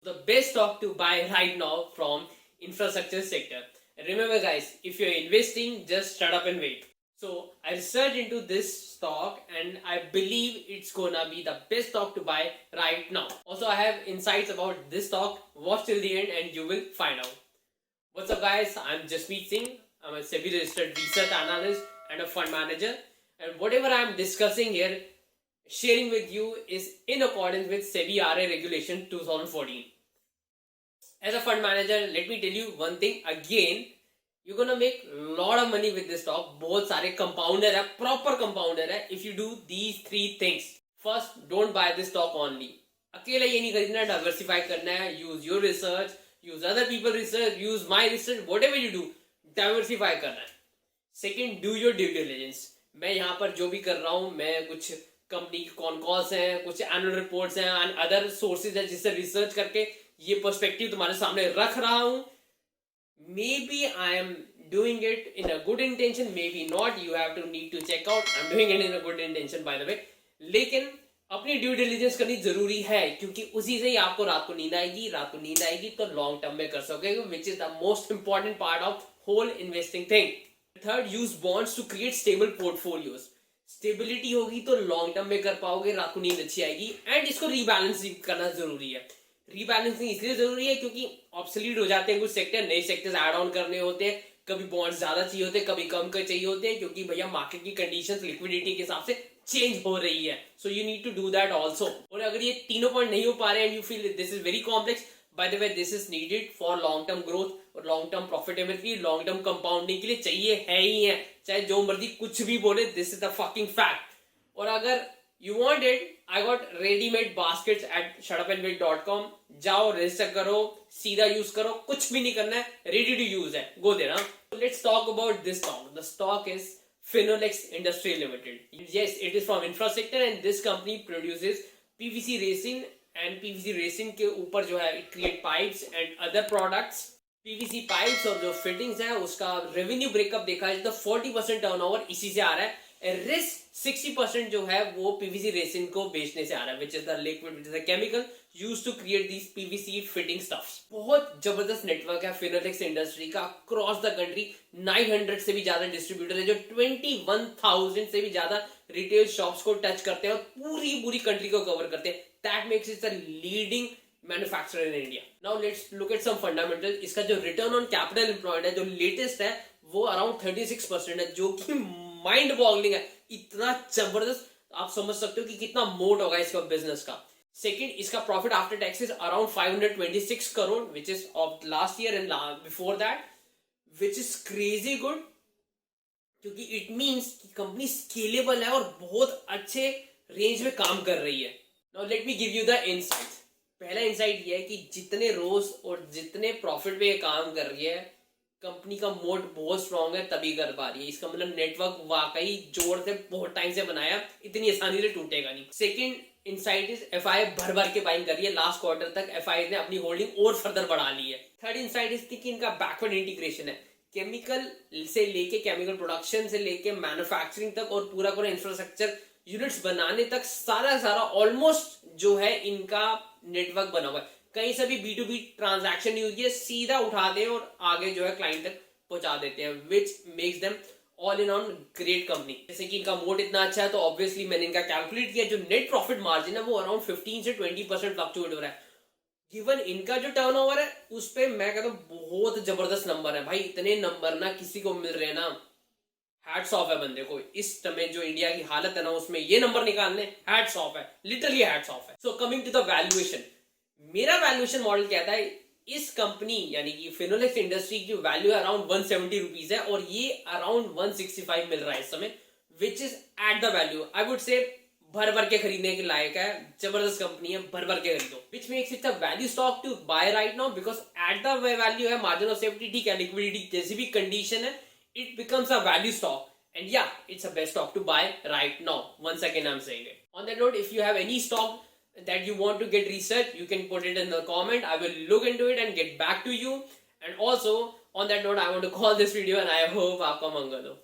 The best stock to buy right now from infrastructure sector. Remember guys, if you're investing, just shut up and wait. So I researched into this stock and I believe it's gonna be the best stock to buy right now. Also I have insights about this stock. Watch till the end and you will find out. What's up guys, I'm Jasmeet Singh. I'm a SEBI registered research analyst and a fund manager, and whatever I'm discussing here, sharing with you is in accordance with SEBI RA regulation 2014. As a fund manager, let me tell you one thing again, you're gonna make a lot of money with this stock. बहुत सारे compounder है, proper compounder है if you do these three things. First, don't buy this stock only. अकेला ये नहीं खरीदना, diversify करना है. Use your research, use other people research, use my research, whatever you do, diversify करना है. Second, do your due diligence. मैं यहाँ पर जो भी कर रहा हूँ, मैं कुछ कंपनी की कॉन कॉल्स हैं, कुछ एनुअल रिपोर्ट्स हैं, अदर सोर्सेज हैं जिससे रिसर्च करके ये पर्सपेक्टिव तुम्हारे सामने रख रहा हूं. Maybe I am doing it in a good intention, maybe not. You have to need to check out. I am doing it in a good intention by the way. लेकिन अपनी due diligence करनी जरूरी है, क्योंकि उसी से ही आपको रात को नींद आएगी. रात को नींद आएगी तो लॉन्ग टर्म में कर सकोगे, which is the most important part of whole investing thing. Third, use bonds to create stable portfolios. Stability होगी तो लॉन्ग टर्म में कर पाओगे, रात को नींद अच्छी आएगी. एंड इसको रीबैलेंसिंग करना जरूरी है. रीबैलेंसिंग इसलिए जरूरी है क्योंकि ऑब्सोलीट हो जाते हैं कुछ सेक्टर, नए सेक्टर्स ऐड ऑन करने होते हैं. कभी बॉन्ड्स ज्यादा चाहिए होते हैं, कभी कम कर चाहिए होते हैं, क्योंकि भैया मार्केट की कंडीशंस लिक्विडिटी के हिसाब से चेंज हो रही है. So you need to do that also. और अगर ये तीनों पॉइंट नहीं हो पा रहे हैं and you feel this is very complex, by the way this is needed for long term growth और long term profitability, long term compounding के लिए चाहिए है ही है. चाहे जो मर्जी कुछ भी बोले, this is the fucking fact. और अगर you want it, I got ready-made baskets at shutupandwait.com. जाओ, रजिस्टर करो, सीधा यूज करो, कुछ भी नहीं करना है, रेडी टू यूज है, गो देना. Let's talk about this stock. The stock is Finolex Industry Limited. Yes, it is from infrastructure and this company produces PVC resin, and PVC resin के ऊपर जो है it create pipes and other products. PVC pipes और जो fittings है उसका revenue breakup देखा है तो 40% turnover इसी से आ रहा है. रिस्क 60% जो है वो पीवीसी रेसिन को बेचने से आ रहा है, which is the liquid, which is the chemical used to create these PVC fitting stuffs. बहुत जबरदस्त नेटवर्क है फिनोलेक्स इंडस्ट्री का अक्रॉस द कंट्री. 900 से भी ज्यादा डिस्ट्रीब्यूटर है जो 21,000 से भी ज्यादा रिटेल शॉप्स को टच करते हैं और पूरी कंट्री को कवर करते हैं. That makes it the leading manufacturer in India. Now let's look at some fundamental. इसका जो रिटर्न ऑन कैपिटल एम्प्लॉयड है जो लेटेस्ट है वो अराउंड 36% है, जो कि माइंड बॉगलिंग है. इतना जबरदस्त, आप समझ सकते हो कि कितना मोट होगा इसका बिजनेस का. सेकंड, इसका profit after taxes around 526 crore, which is of last year and before that, which is crazy good, क्योंकि इट मींस कि कंपनी स्केलेबल है और बहुत अच्छे रेंज में काम कर रही है. Now let me give you the insight. पहला इनसाइट ये है कि जितने रोज और जितने प्रॉफिट पे काम कर रही है, कंपनी का मोड बहुत स्ट्रांग है, तभी कर पा रही है. इसका मतलब नेटवर्क वाकई जोर से बहुत टाइम से बनाया, इतनी आसानी से टूटेगा नहीं. सेकंड इनसाइट इज एफआई भर भर के बाइंग कर रही है. लास्ट क्वार्टर तक एफआई ने अपनी होल्डिंग और फर्दर बढ़ा ली है. थर्ड इनसाइट इज कि इनका बैकवर्ड इंटीग्रेशन है. केमिकल से लेके, केमिकल प्रोडक्शन से लेके मैन्युफैक्चरिंग तक और पूरा इंफ्रास्ट्रक्चर यूनिट्स बनाने तक सारा ऑलमोस्ट जो है इनका नेटवर्क बना हुआ है. कहीं से भी B2B ट्रांजैक्शन नहीं हुई है, सीधा उठाते हैं और आगे जो है क्लाइंट तक पहुंचा देते हैं, which makes them all in on great company. जैसे कि इनका मोड इतना अच्छा है तो ऑब्वियसली मैंने इनका कैलकुलेट किया, जो नेट प्रॉफिट मार्जिन है वो अराउंड 15 से 20% फ्लक्चुएट हो रहा है. गिवन इनका जो टर्नओवर है उस पर मैं कहता हूँ बहुत जबरदस्त नंबर है भाई. इतने नंबर ना किसी को मिल रहे हैं ना, हैट्स ऑफ है बंदे को. इस समय जो इंडिया की हालत है ना उसमें ये नंबर निकालने, हैट्स ऑफ है, लिटरली हैट्स ऑफ है. So coming to the valuation, मेरा वैल्यूएशन मॉडल कहता है इस कंपनी यानी कि फिनोलेक्स इंडस्ट्री की वैल्यू अराउंड 170 रुपीज है और ये अराउंड 165 मिल रहा है इस समय, which is eight the value. I would say भर भर के खरीदने के लायक है. जबरदस्त कंपनी है, भर भर के खरीदो, which makes it a value stock to buy right now, because at the value है, मार्जिन ऑफ सेफ्टी ठीक है, लिक्विडिटी जैसी भी कंडीशन है, it becomes a value stock. And yeah, it's a best stock to buy right now. Once again, I'm saying it. On that note, if you have any stock that you want to get research, you can put it in the comment. I will look into it and get back to you. And also, on that note, I want to call this video and I hope आपका मंगल हो.